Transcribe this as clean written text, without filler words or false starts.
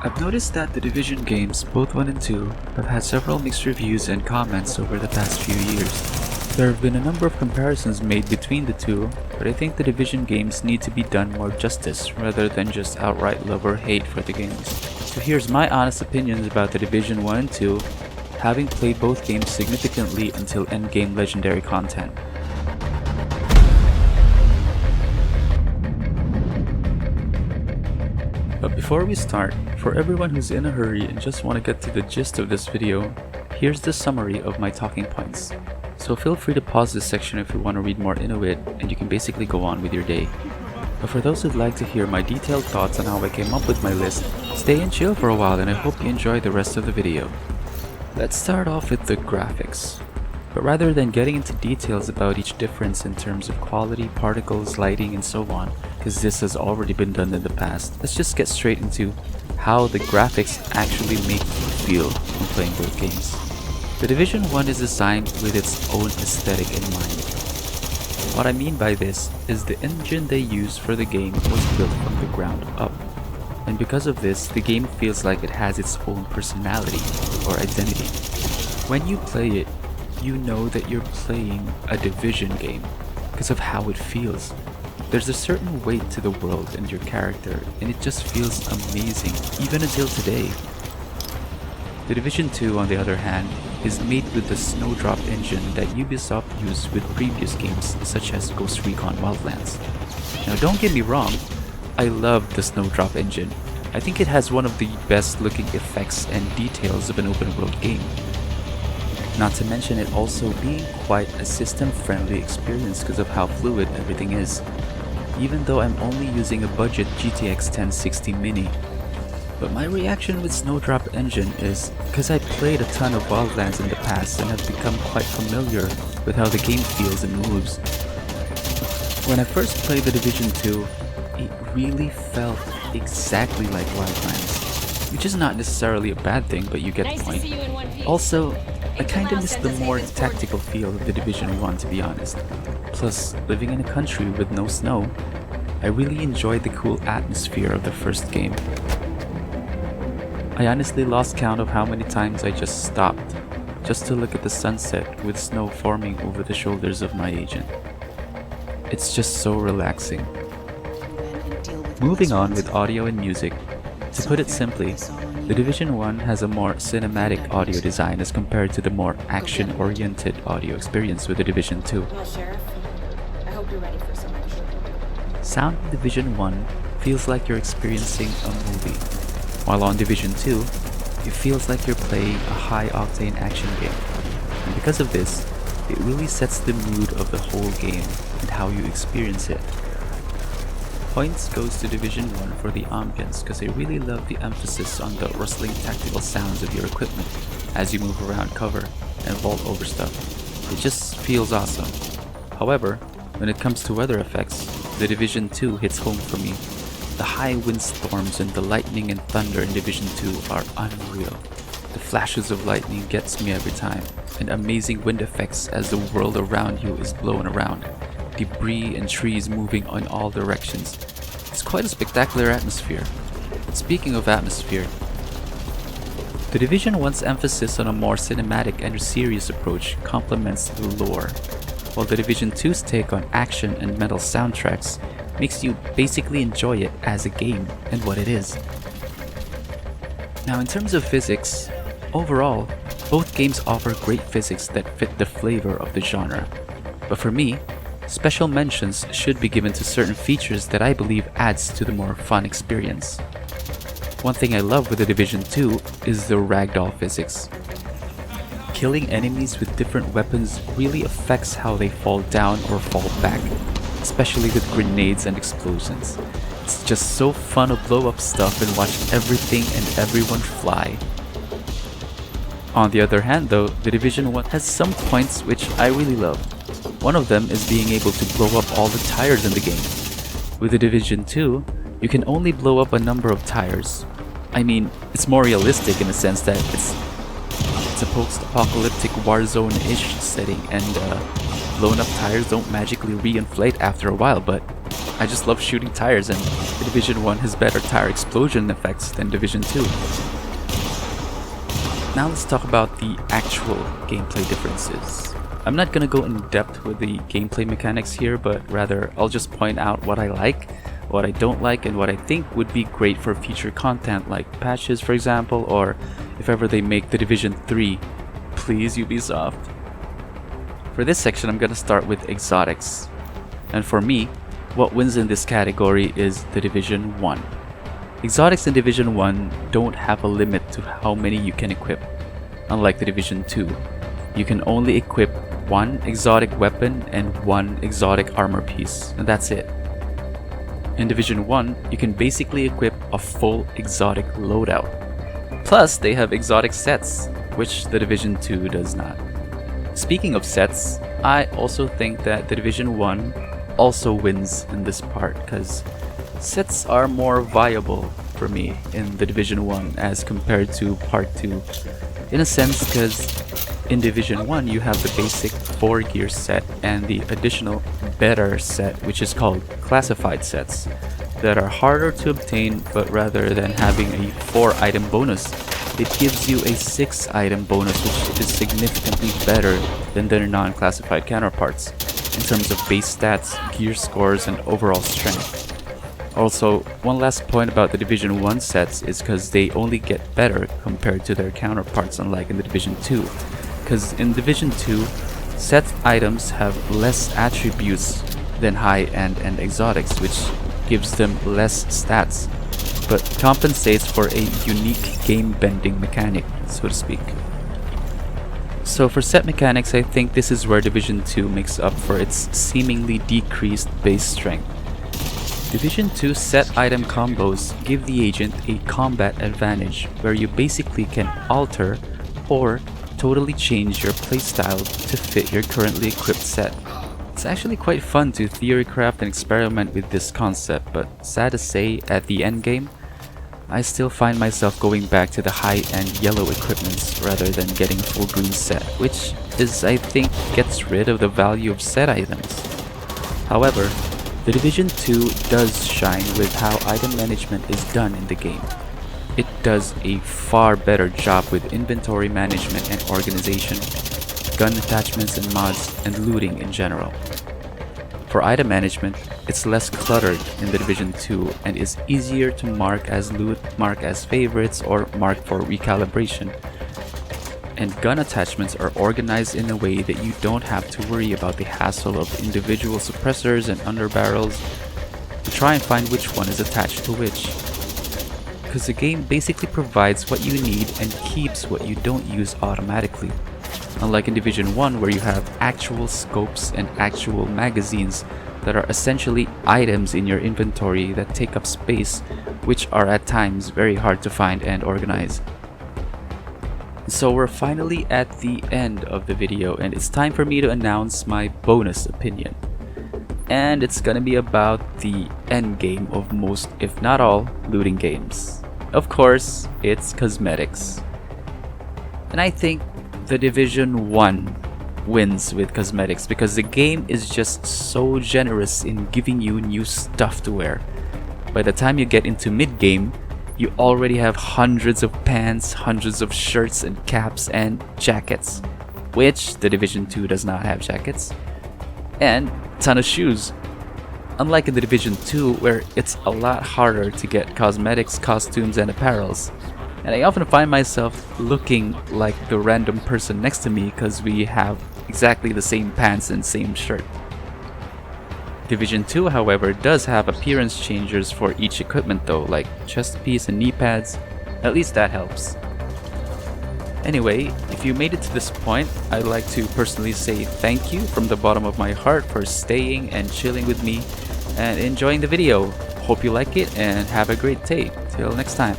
I've noticed that the Division games, both 1 and 2, have had several mixed reviews and comments over the past few years. There have been a number of comparisons made between the two, but I think the Division games need to be done more justice rather than just outright love or hate for the games. So here's my honest opinions about the Division 1 and 2, having played both games significantly until endgame legendary content. But before we start, for everyone who's in a hurry and just want to get to the gist of this video, here's the summary of my talking points. So feel free to pause this section if you want to read more into it, and you can basically go on with your day. But for those who'd like to hear my detailed thoughts on how I came up with my list, stay and chill for a while and I hope you enjoy the rest of the video. Let's start off with the graphics. But rather than getting into details about each difference in terms of quality, particles, lighting, and so on, because this has already been done in the past, let's just get straight into how the graphics actually make you feel when playing both games. The Division 1 is designed with its own aesthetic in mind. What I mean by this is the engine they used for the game was built from the ground up. And because of this, the game feels like it has its own personality or identity. When you play it, you know that you're playing a Division game because of how it feels. There's a certain weight to the world and your character, and it just feels amazing, even until today. The Division 2, on the other hand, is made with the Snowdrop engine that Ubisoft used with previous games such as Ghost Recon Wildlands. Now don't get me wrong, I love the Snowdrop engine. I think it has one of the best looking effects and details of an open world game. Not to mention it also being quite a system-friendly experience because of how fluid everything is, even though I'm only using a budget GTX 1060 Mini. But my reaction with Snowdrop engine is because I played a ton of Wildlands in the past and have become quite familiar with how the game feels and moves. When I first played the Division 2, it really felt exactly like Wildlands, which is not necessarily a bad thing, but you get the point. Also, I kinda miss the more tactical feel of the Division 1, to be honest. Plus, living in a country with no snow, I really enjoyed the cool atmosphere of the first game. I honestly lost count of how many times I just stopped, just to look at the sunset with snow forming over the shoulders of my agent. It's just so relaxing. Moving on with audio and music, to put it simply, the Division 1 has a more cinematic audio design as compared to the more action-oriented audio experience with the Division 2. Well, Sheriff, I hope you're ready for some action. Sound in Division 1 feels like you're experiencing a movie, while on Division 2, it feels like you're playing a high-octane action game. And because of this, it really sets the mood of the whole game and how you experience it. Points goes to Division 1 for the ambience because I really love the emphasis on the rustling tactical sounds of your equipment as you move around cover and vault over stuff. It just feels awesome. However, when it comes to weather effects, the Division 2 hits home for me. The high windstorms and the lightning and thunder in Division 2 are unreal. The flashes of lightning gets me every time, and amazing wind effects as the world around you is blown around. Debris and trees moving in all directions. It's quite a spectacular atmosphere. Speaking of atmosphere, the Division 1's emphasis on a more cinematic and serious approach complements the lore, while the Division 2's take on action and metal soundtracks makes you basically enjoy it as a game and what it is. Now in terms of physics, overall, both games offer great physics that fit the flavor of the genre. But for me, special mentions should be given to certain features that I believe adds to the more fun experience. One thing I love with the Division 2 is the Ragdoll Physics. Killing enemies with different weapons really affects how they fall down or fall back, especially with grenades and explosions. It's just so fun to blow up stuff and watch everything and everyone fly. On the other hand though, the Division 1 has some points which I really love. One of them is being able to blow up all the tires in the game. With the Division 2, you can only blow up a number of tires. I mean, it's more realistic in the sense that it's a post-apocalyptic Warzone-ish setting, and blown up tires don't magically re-inflate after a while, but I just love shooting tires, and the Division 1 has better tire explosion effects than Division 2. Now let's talk about the actual gameplay differences. I'm not gonna go in depth with the gameplay mechanics here, but rather I'll just point out what I like, what I don't like, and what I think would be great for future content like patches, for example, or if ever they make the Division 3. Please, Ubisoft. For this section, I'm gonna start with exotics. And for me, what wins in this category is the Division 1. Exotics in Division 1 don't have a limit to how many you can equip. Unlike the Division 2, you can only equip one exotic weapon and one exotic armor piece, and that's it. In Division 1, you can basically equip a full exotic loadout. Plus, they have exotic sets, which the Division 2 does not. Speaking of sets, I also think that the Division 1 also wins in this part, because sets are more viable for me in the Division 1 as compared to Part 2. In a sense, because in Division 1 you have the basic 4 gear set and the additional better set, which is called classified sets, that are harder to obtain, but rather than having a 4 item bonus, it gives you a 6 item bonus, which is significantly better than their non-classified counterparts in terms of base stats, gear scores, and overall strength. Also, one last point about the Division 1 sets is because they only get better compared to their counterparts, unlike in the Division 2. Because in Division 2, set items have less attributes than high-end and exotics, which gives them less stats, but compensates for a unique game-bending mechanic, so to speak. So for set mechanics, I think this is where Division 2 makes up for its seemingly decreased base strength. Division 2 set item combos give the agent a combat advantage where you basically can alter or totally change your playstyle to fit your currently equipped set. It's actually quite fun to theorycraft and experiment with this concept, but sad to say, at the endgame, I still find myself going back to the high-end yellow equipments rather than getting a full green set, which is, I think, gets rid of the value of set items. However, the Division 2 does shine with how item management is done in the game. It does a far better job with inventory management and organization, gun attachments and mods, and looting in general. For item management, it's less cluttered in the Division 2 and is easier to mark as loot, mark as favorites, or mark for recalibration. And gun attachments are organized in a way that you don't have to worry about the hassle of individual suppressors and underbarrels to try and find which one is attached to which. Because the game basically provides what you need and keeps what you don't use automatically. Unlike in Division 1, where you have actual scopes and actual magazines that are essentially items in your inventory that take up space, which are at times very hard to find and organize. So we're finally at the end of the video, and it's time for me to announce my bonus opinion. And it's gonna be about the endgame of most, if not all, looting games. Of course, it's cosmetics. And I think the Division 1 wins with cosmetics because the game is just so generous in giving you new stuff to wear. By the time you get into mid-game, you already have hundreds of pants, hundreds of shirts and caps and jackets, which the Division 2 does not have jackets, and a ton of shoes. Unlike in the Division 2, where it's a lot harder to get cosmetics, costumes, and apparels. And I often find myself looking like the random person next to me because we have exactly the same pants and same shirt. Division 2, however, does have appearance changers for each equipment though, like chest piece and knee pads. At least that helps. Anyway, if you made it to this point, I'd like to personally say thank you from the bottom of my heart for staying and chilling with me and enjoying the video. Hope you like it and have a great day. Till next time.